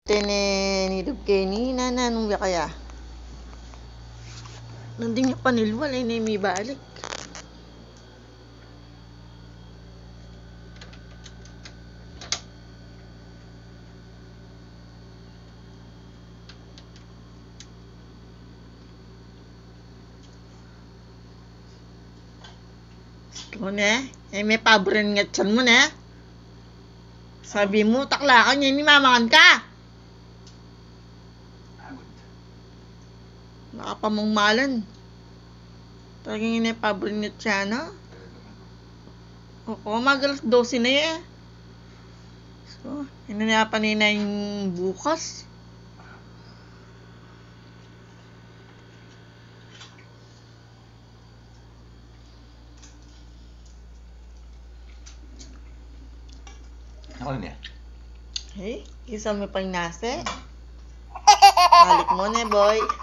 Nilog kayo ni nananong ya kaya. Nandun yung panilwal ay na may balik. Ito na, may pabrin nga tiyan mo na. Sabi mo, takla ka niya, ni mamangan ka. Nakapamangmalan. Talagang yun ay pabrin nga tiyan, no? Oo, magalas 12 na eh. So, hinanapan nila yung bukas. Ako na. Hey, isa mo pang nase. Balik mo na, boy.